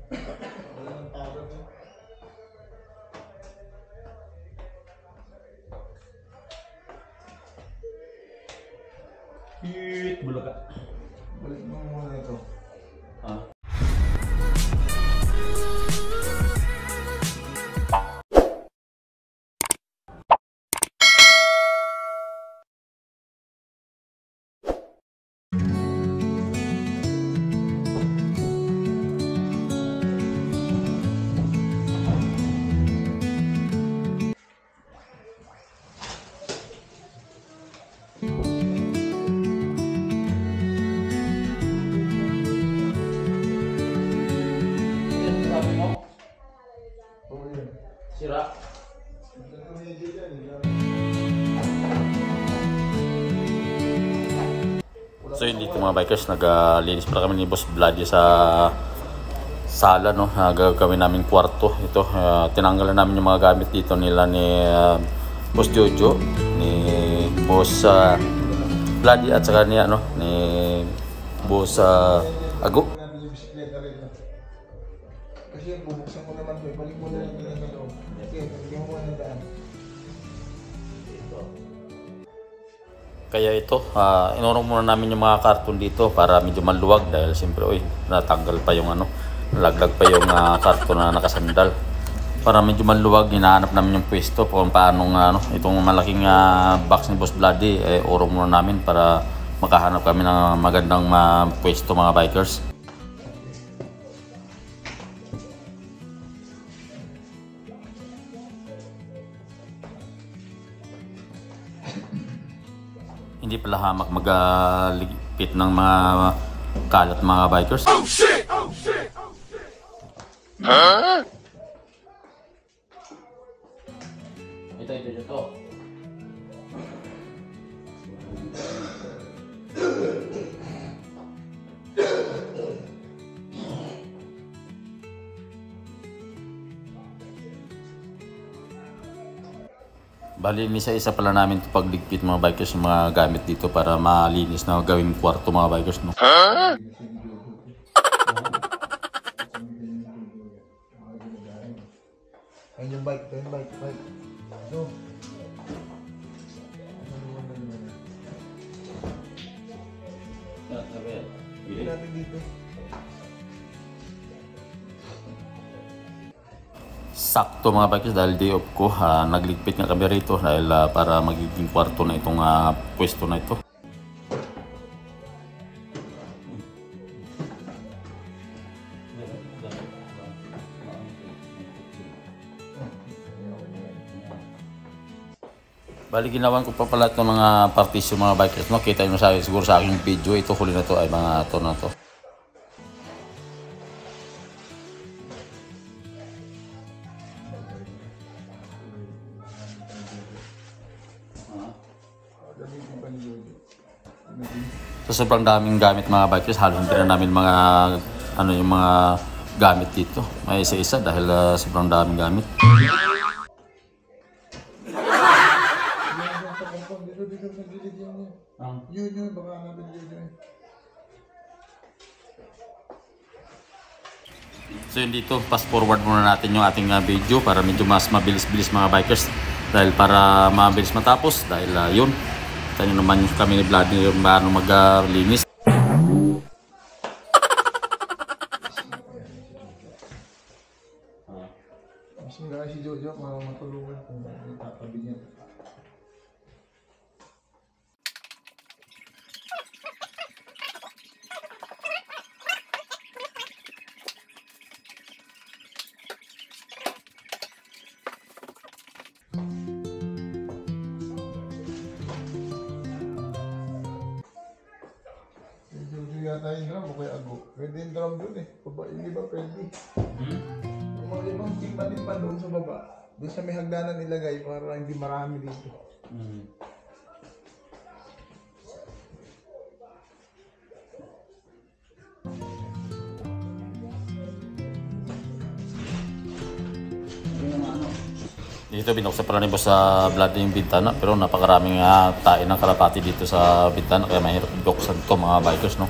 Hit, bulaga. Balik mo muna ito. Ah. Sira. So yun dito mga bikers, naglinis pala kami ni Boss Vladi sa sala, no? Gagawin namin kwarto. Ito, tinanggalan namin yung mga gamit dito nila ni Boss Jojo, ni Boss Vladi at saka niya, no? Ni Boss Ago. Kasi bubuksan mo naman ito, balik mo na lang yung sa loob. Okay, bigyan mo ng daan. Kaya ito, inorong muna namin yung mga karton dito para medyo maluwag dahil siyempre, natanggal pa yung nalaglag pa yung karton na nakasandal. Para medyo maluwag, hinahanap namin yung pwesto kung paano itong malaking box ni Boss Vladi, orong muna namin para makahanap kami ng magandang pwesto mga bikers. Hindi pala hamak magligpit ng mga kalat mga bikers. Oh shit! Oh shit! Oh shit! Huh? Ito. Bali, isa-isa pala namin ito pagligpit mga bikers yung mga gamit dito para malinis na gawing kwarto mga bikers, no? Huh? Ayun yung bike. Ito. Hindi natin dito. Sakto mga bikers dahil day off ko, nagligpit nga kami rito dahil para magiging kwarto na itong pwesto na ito. Bali, ginawan ko pa pala itong mga partisyon mga bikers, no? Kita nyo siguro sa aking video, ito huli na to ay mga ito na to. So sobrang daming gamit mga bikers, halos hindi na namin mga yung mga gamit dito. May isa-isa dahil sobrang daming gamit. Yun, baka natin yun. So yun dito, fast forward muna natin yung ating video para medyo mas mabilis-bilis mga bikers. Dahil para mabilis matapos, dahil yun. Tayo naman yung kami ni Vladi yung paano maglinis. Mas maganda si Jojo, matulungan kung tatabi niya. Yata yung drum o kaya Ago. Pwede yung drum dun eh. Baba, hindi ba pwede? Yung mga ibang team natin pa doon sa baba. Doon sa may hagdanan nilagay para hindi marami dito. Dito binuksan pala ni Boss sa Vladi yung bintana, pero napakaraming tae ng kalapati dito sa bintana kaya mahirap buksan to mga bikers, no?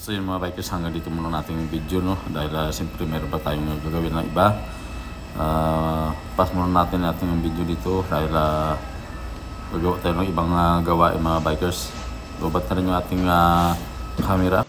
So yun mga bikers, hanggang dito muna natin yung video, no? Dahil siyempre meron pa tayong gagawin ng iba. Pass muna natin yung video dito dahil gagawa tayo ng ibang gawain mga bikers. Lobat na rin yung ating camera.